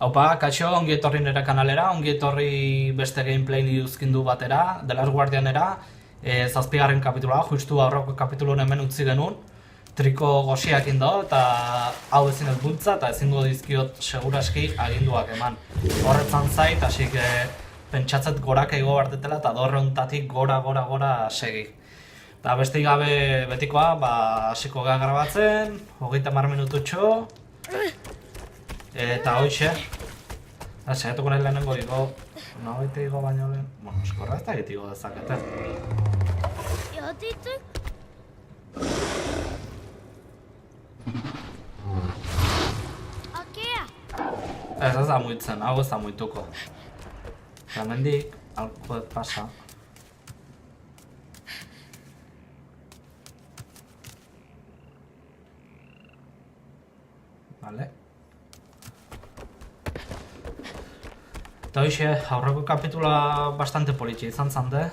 Haupa, kaixo, ongi etorri nire kanalera, ongi etorri beste gameplay niduzkindu batera, The Last Guardianera, zazpigarren kapituloa, justu aurreko kapitulun hemen utzi genuen, triko goxiak indo, eta hau ezin ez bultza, eta ezingo dizkiot seguraski aginduak eman. Horretzan zait, hasik pentsatzet gorak ego bartetela, eta dorre hontatik gora segi. Eta beste gabe betikoa, hasiko gara grabatzen, 30 minututxo, eta hoxe, saiatuko nahi lehenengo igo, baita igo baino lehen, bueno, eskorra ez da igo dezakete. Ez da muitzen, hau ez da muituko. Eta mendik, alko pasa. Vale. Eta hoxe, aurreko kapitula bastante politxe izan zande.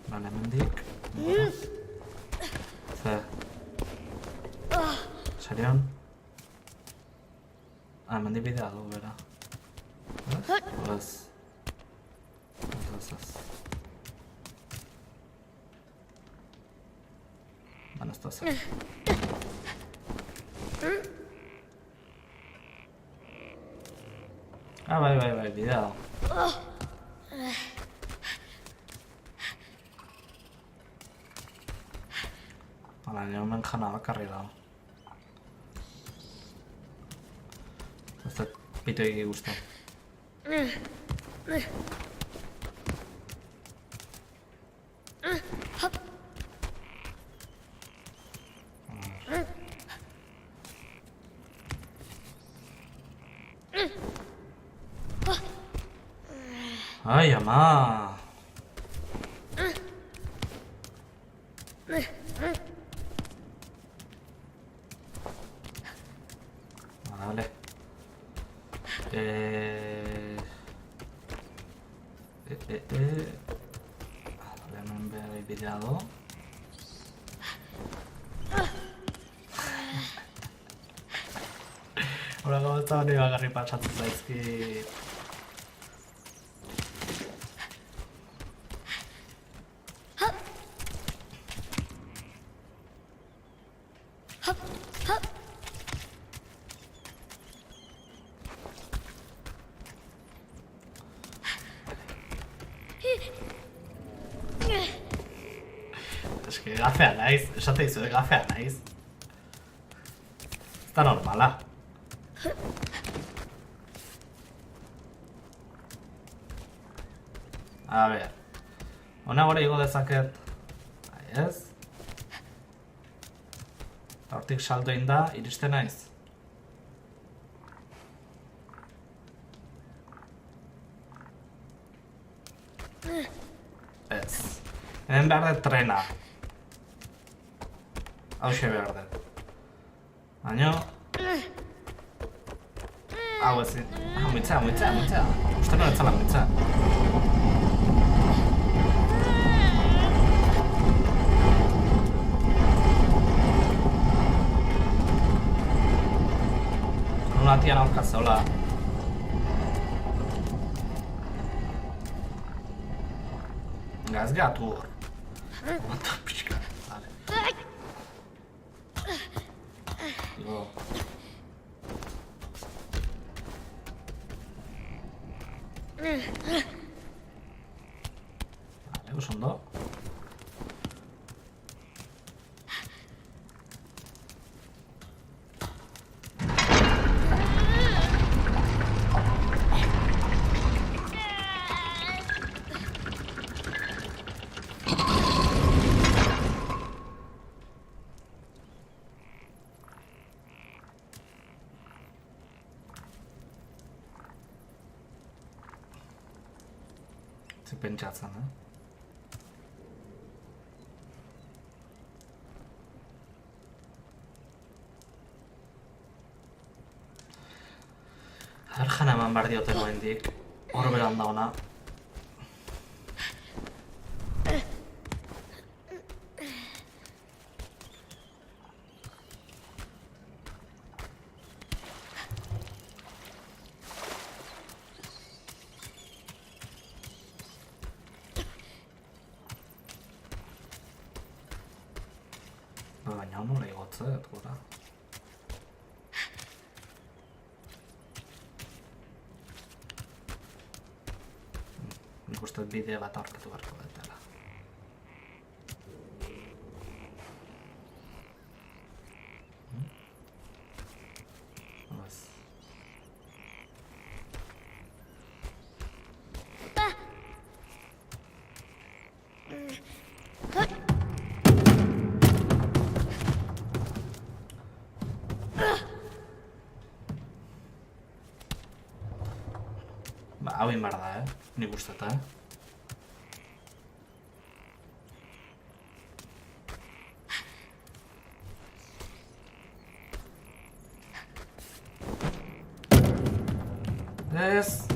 Vale, mendik. Ze. Serion? Mendik bidea du, bera. Ez. Baina ez da zer. Bai, bidea du. Hala, nire omen jana bakarri dago. Ez da pitu egi guztu. Ai, ama! Vale. Hemen behar bidea du. Horako ez da hori bagarri patsatzen zaizki. Eske gafea naiz, esate dizu, gafea naiz. Ez da normala. A ber, hona gora igo dezaket, ez? Hortik salto egin da, iristen naiz. Ez. Hemen behar dut trena. Hauxe behar dut. Baina... Hau ezin... Muitzea. Uste non etzala muitzea. Nula tian aurka zeola. Gazgatu hor. Mata pixka. Vale. Igo. Vale, oso ondo. Ze pentsatzen, Erjana eman behar dioten oendik. Hor beran da ona. Baina nola igotzet, gura. Nik uste bide bat aurkatu beharko detela. Hau inbar da, nik usteta, Ez!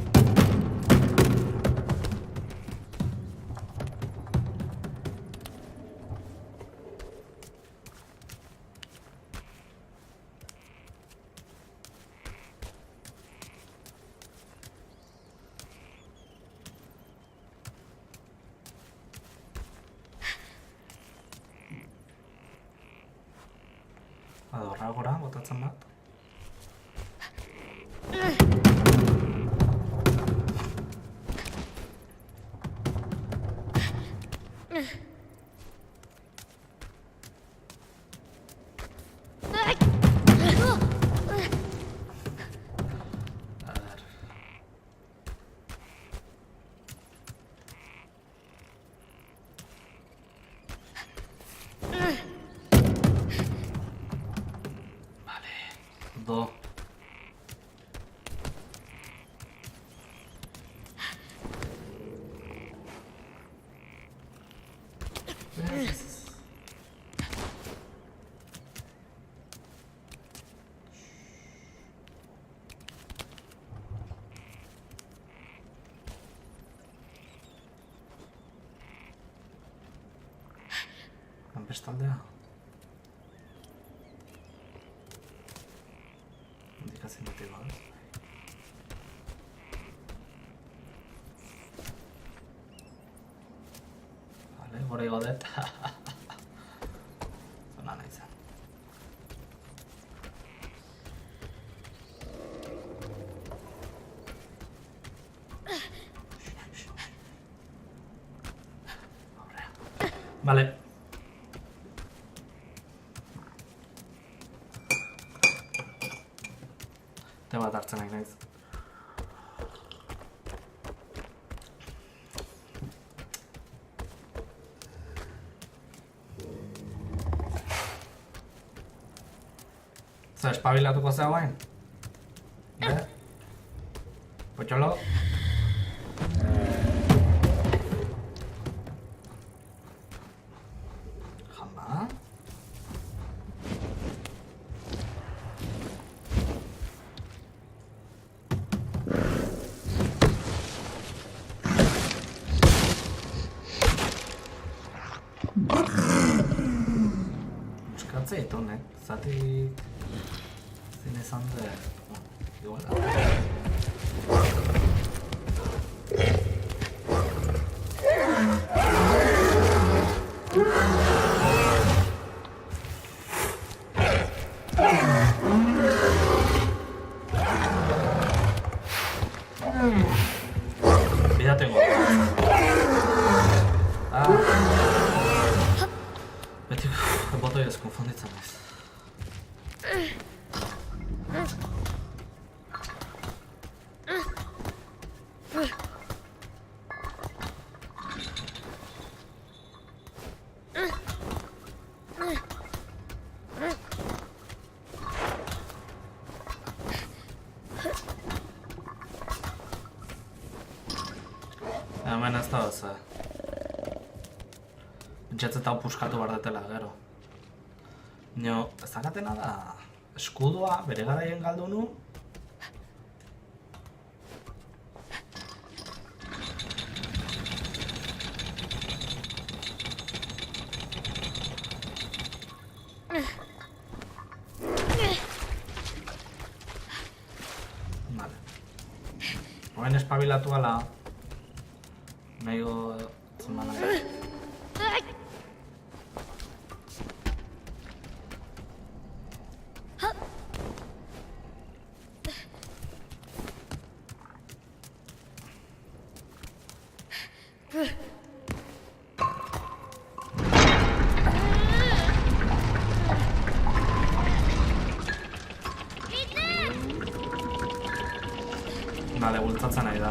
Horra gora, botatzen bat. Do. Bestaldea. Indikazio motiboa. Vale, gora igo dut. Zona nahi zen. Vale. Te bat hartzen nahi naiz. Zer, espabilatuko zea guain? Potxolo? Jamba? Muskatzea ito honek, zatik... Zin ezan de... Igual da. Vida tengo. Beti botoiaz konfunditzen naiz. Hemen ez da oza. Pentsatzen hau puskatu behar detela, gero. Nio, ez dakatena da, eskudua bere garaien galdu nu. Orain espabilatu ala. Nahigo... Zumana. Vale, bultzatzen nahi da.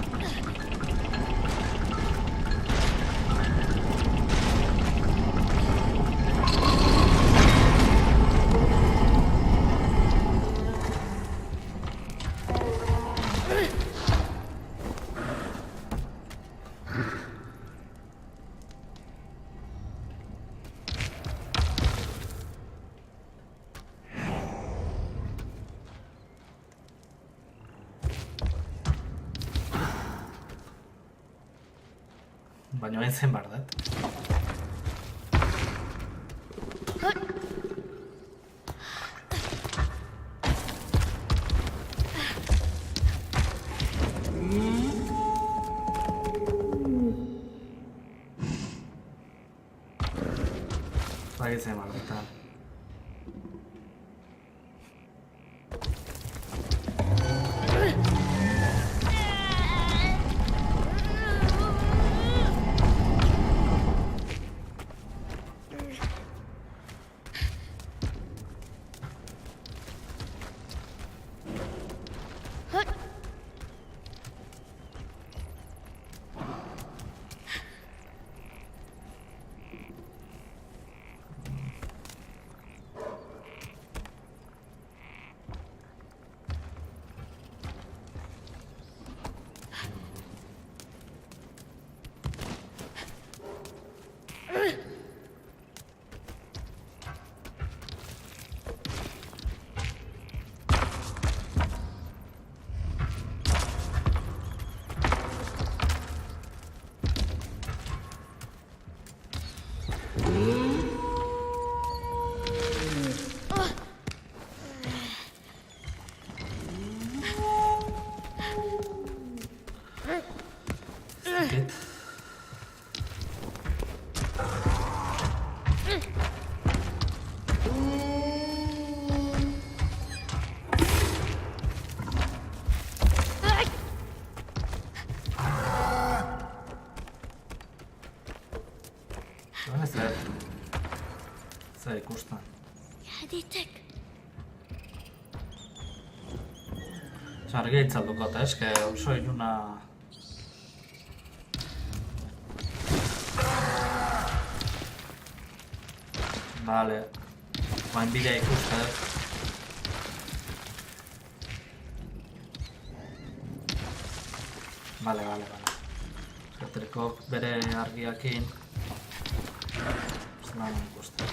Baina hain zen behar dut. Hain zen behar dut. Zer ikusten. Argi itzaldukot, eske oso iluna... Vale. Bain bidea ikusten. Vale. Zetrikok bere argiakin. Zelan ikusten.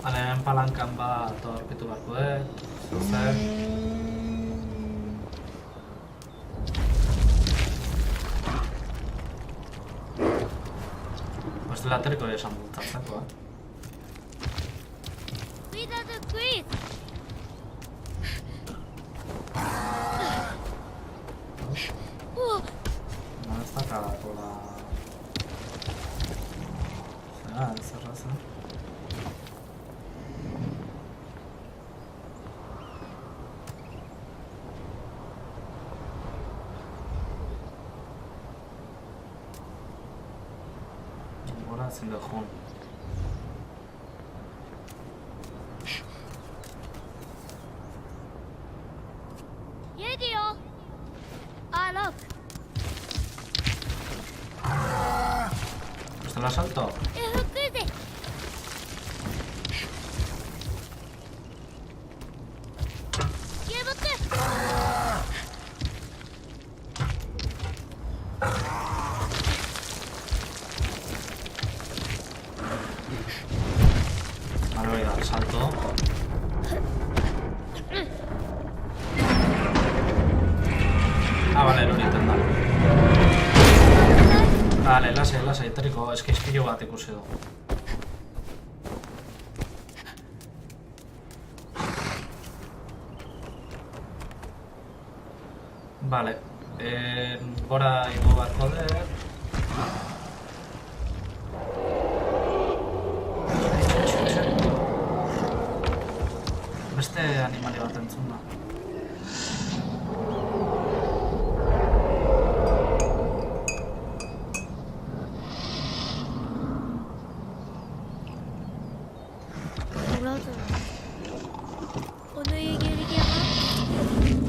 Hemen palankan bat aurkitu beharko dut, zer. Bestela ateriko esan bultzatzeko, No, ez da kagako da... Zera, ez erraza. ezin dut joan. ¿Está el asalto? Vale, voy a dar el salto. Ah, vale, hori iten da. Vale, lasai, etorriko, eski ispilu bat ikusi du. Vale, gora ingo barko dut. Beste animali bat entzun da.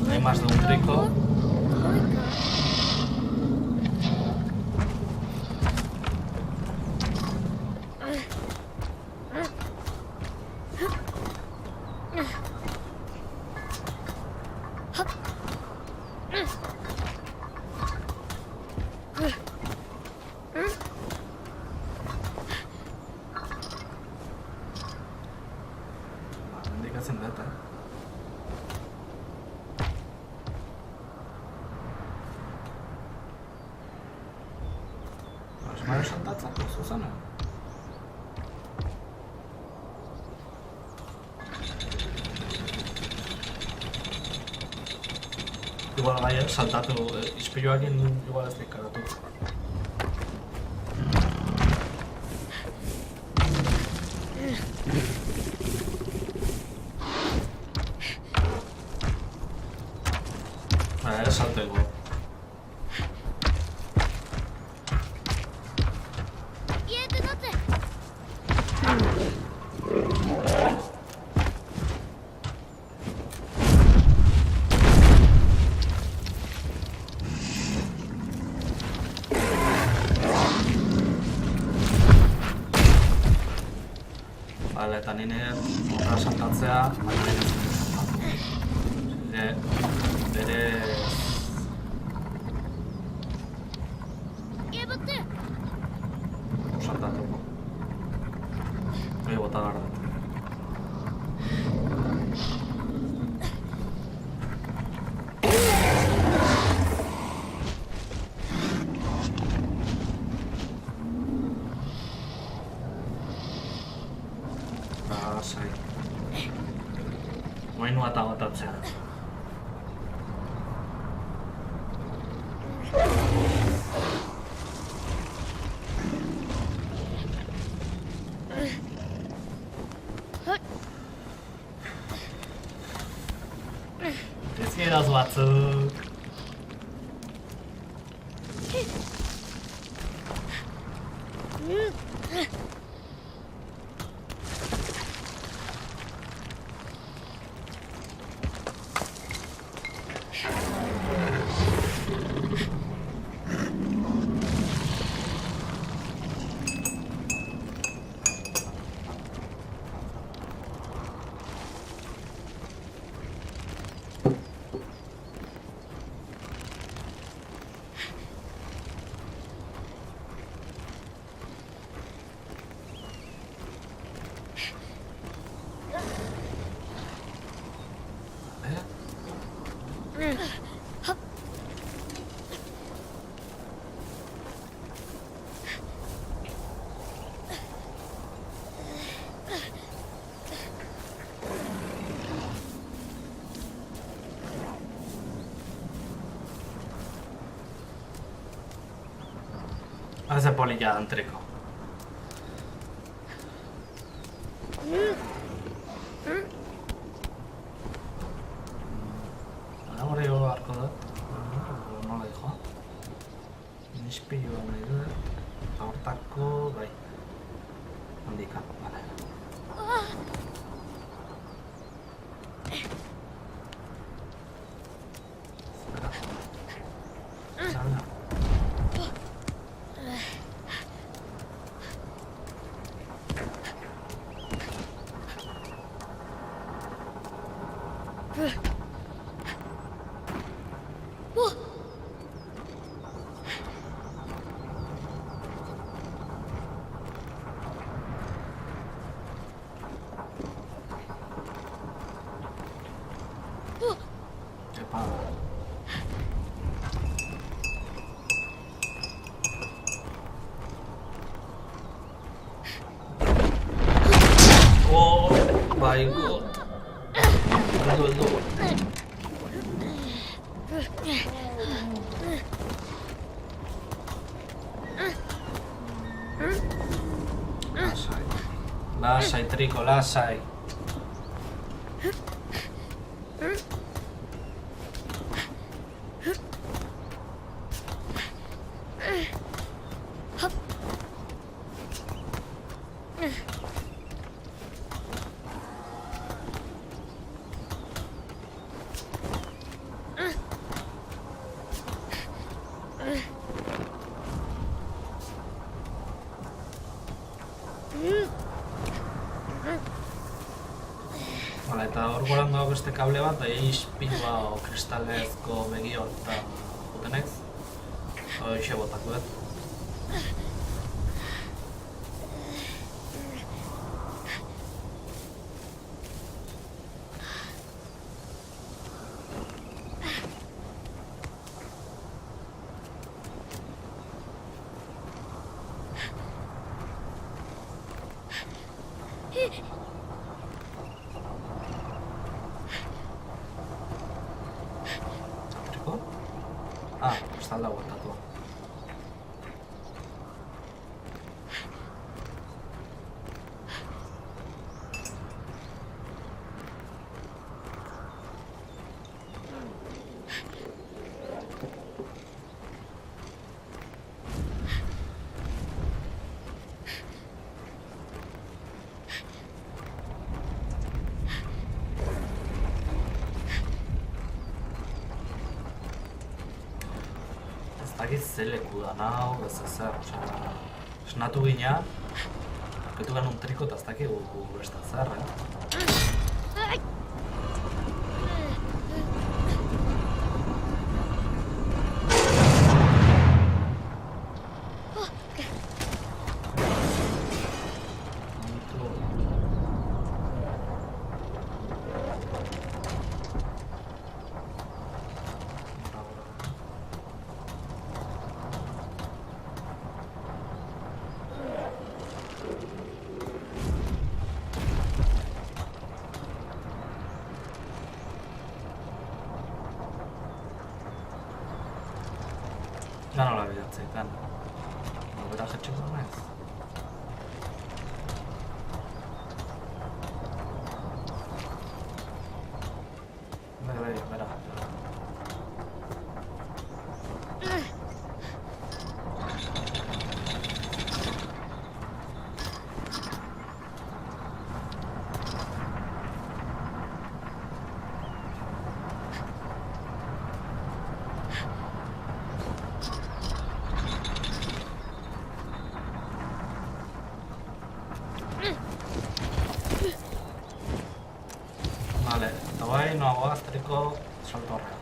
Hay más de un trico. Indikatzen dut, Esmaro saltatzeko, zuzena? Igual bai, saltatu, ispiluakin igual ez dikaratu. Salto igual. Vale, eta nire horra saltatzea, baina nire saltatzea. Bere... Saltatuko. Hori bota behar dut. Lasai. Mainua eta botatzea. Ezkieraz batzuk. Hace polilla antriko. Ahora yo barco da. No lo dejo. Inspiro nahi dut. Hortako, bai. Handika, vale. Zara. Epa. Oh, my god. Heldu. Lasai, Triko, lasai. Hala, eta hor goran dago beste kable bat, da ispilua kristalezko begi hor eta jutenez. Hoxe botako dut. Ah, está la vuelta todo. Ez zeleku da nau, ez ezer, esnatu gina, aurketu genuen triko eta ez dakigu beste zer, Ya no la bilatzeitan. Nobera jetxeko naiz. Bera. Vale, eta bai, noago azteriko saltorrea.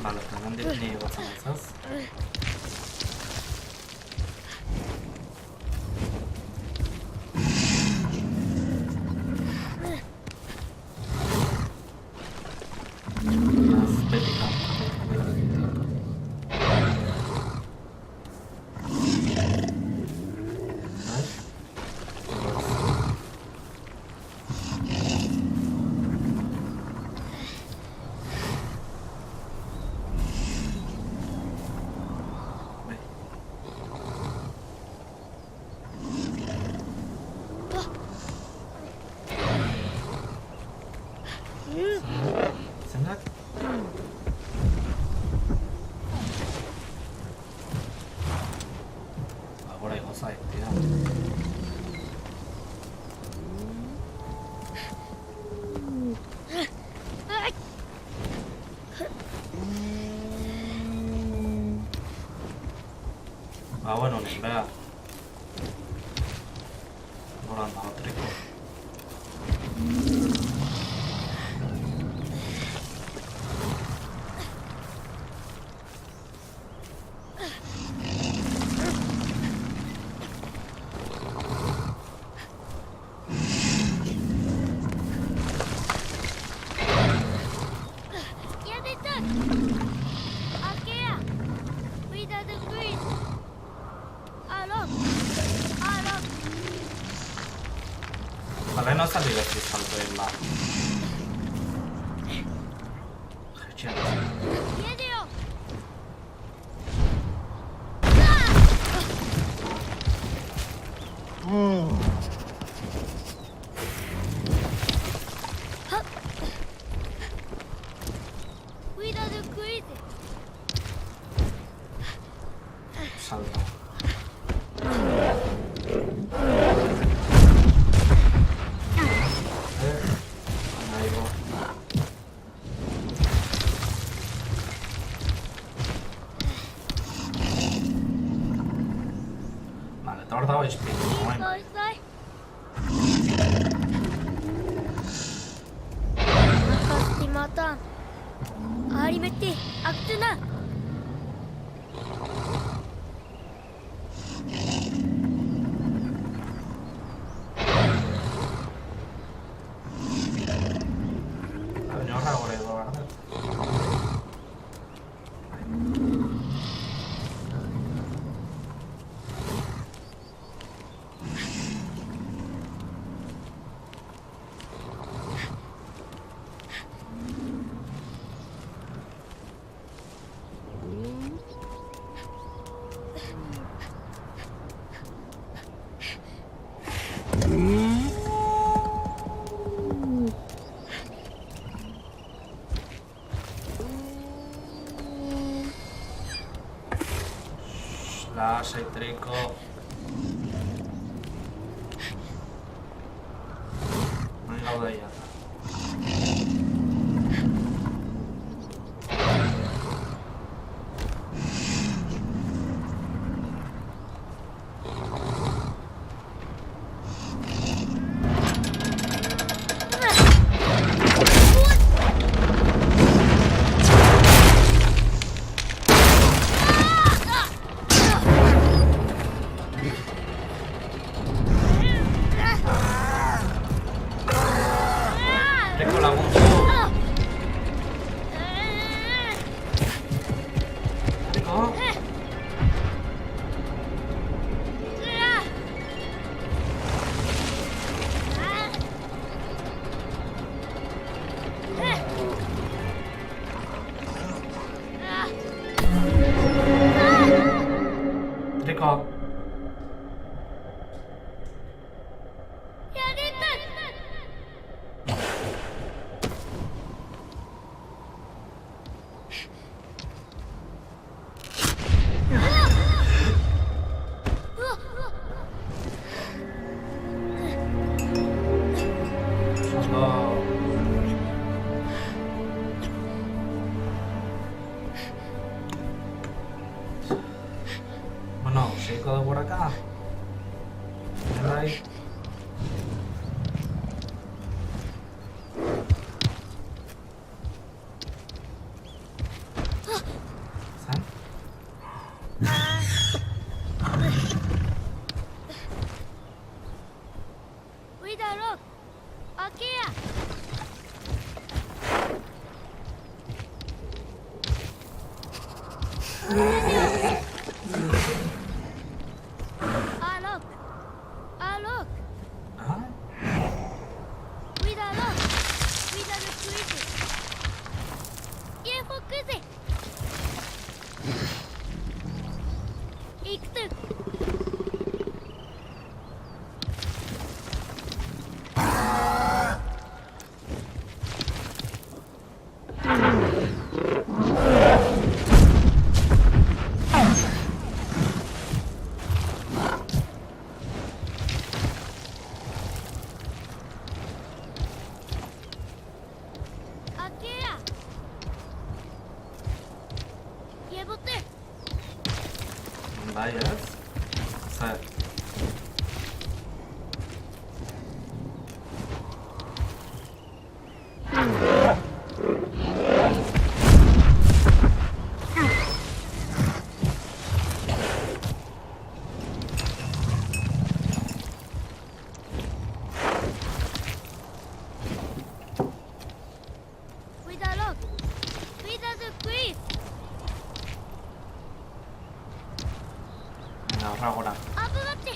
Vale, eta hemendik ni batzen ez. Zenak? Agora igozai, tira. Bueno, nik beha. Noran dago triko. Lehen azaldi beti saltoen ba. Jetxean. Salto. Hor dago espiritu, moen. Nakasti mata. Arimeti, aktuna. Baina horra gore edo, behar dut. Lasai triko. Nahi gauda ia. Triko lagundu. Triko. Triko. Bueno, seiko dugu horaka. Bai. Zan? Cuidado. Aquí. Alok. Aha. Cuidado. Cuidado, cuide. Y enfoque. Ikutu. bai, ez? Zer? Cuídalo. Cuídalo, Chris. Venga, horra gora. Apúrate.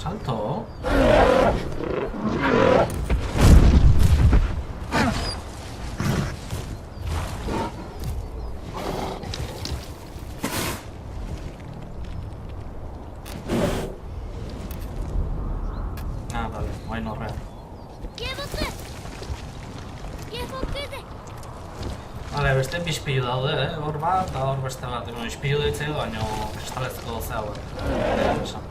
Salto? Ah, vale, guain horrean. Llévate. Llévate. Vale, beste bizpilu daude, hor bat, eta hor beste bat. Bizpilu ditzea, baina kristalezko zea bat. Esan.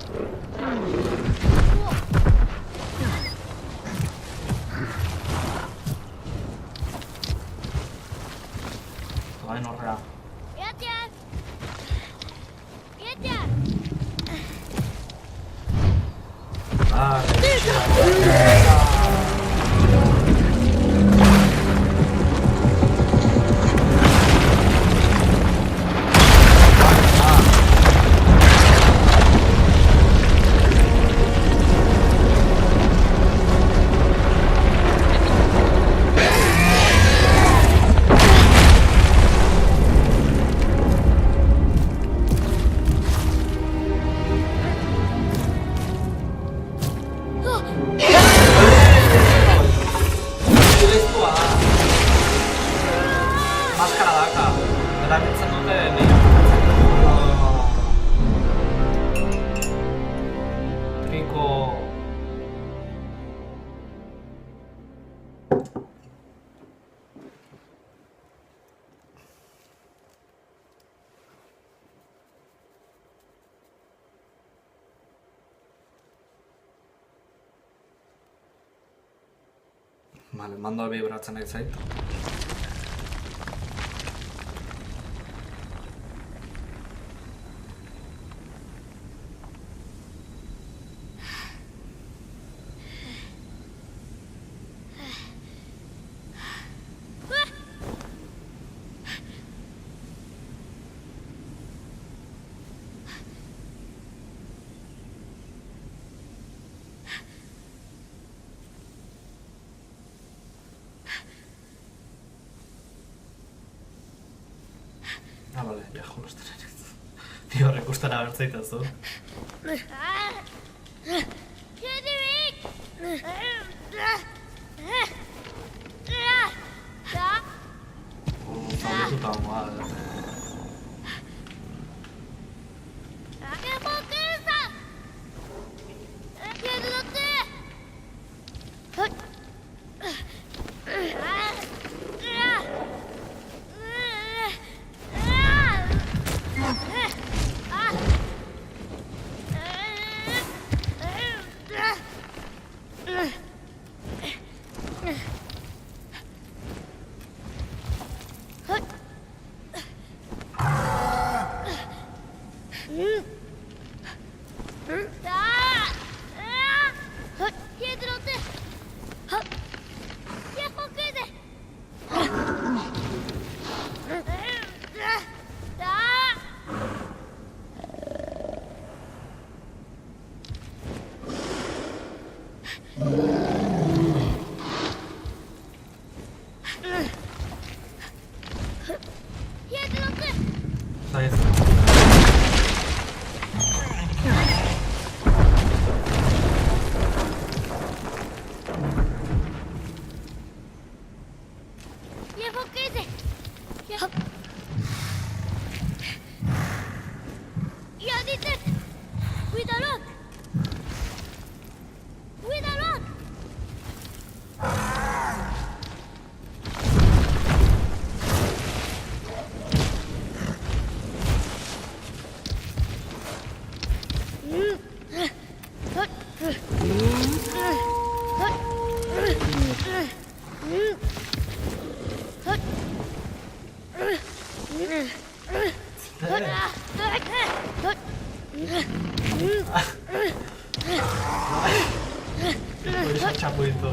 Guain horrean. Gracias. Gracias. Vale, maskara daka, erabiltzen dute Triko... Vale, mandoa bibratzen nahi zait. Ah, vale, ja, jolazten ere. Bi horrek ustera bertzaitazu. Hedvig! Zaurituta hongoa. Llévate. Llévate. oso txapu ditu.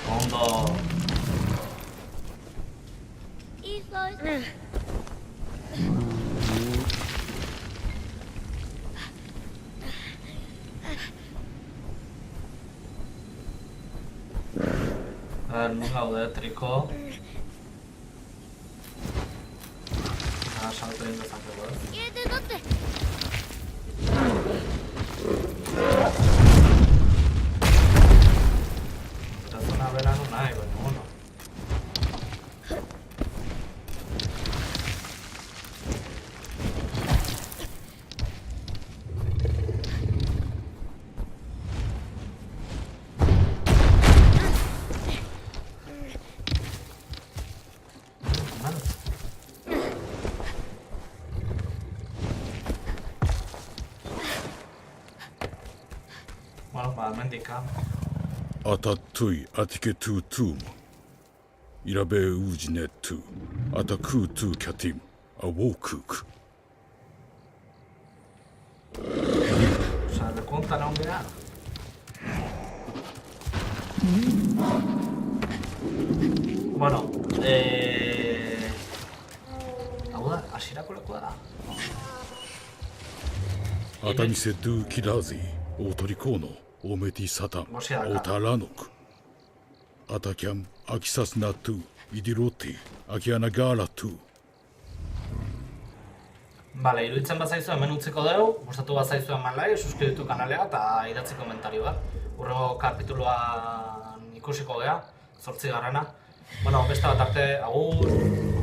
Ondo. いいそうして Non gaude, triko. Salto egin dezakegu, ez? 消えて取って Eta zona bera nu nahi, baina, bueno. Bueno, ba, mendika. Atatui atiketu tum. Irabe ujinetu. Atakutu katim. Awokuk. Osea, lekontan egon gara. Bueno, hau da, hasierako lekua da. Atamise du kirazi. Otorikono. Ometi satan. Gosia daka. Otaranok. Atakiam akisas natu. Idiroti. Akianagara tu. Bale, iruditzen bazaizu hemen utziko dugu, gustatu bazaizu emanlai, suskribitu kanalea eta idatzi komentario bat. Hurrengo kapituluan ikusiko gea, 8. Bueno, beste bat arte, agur!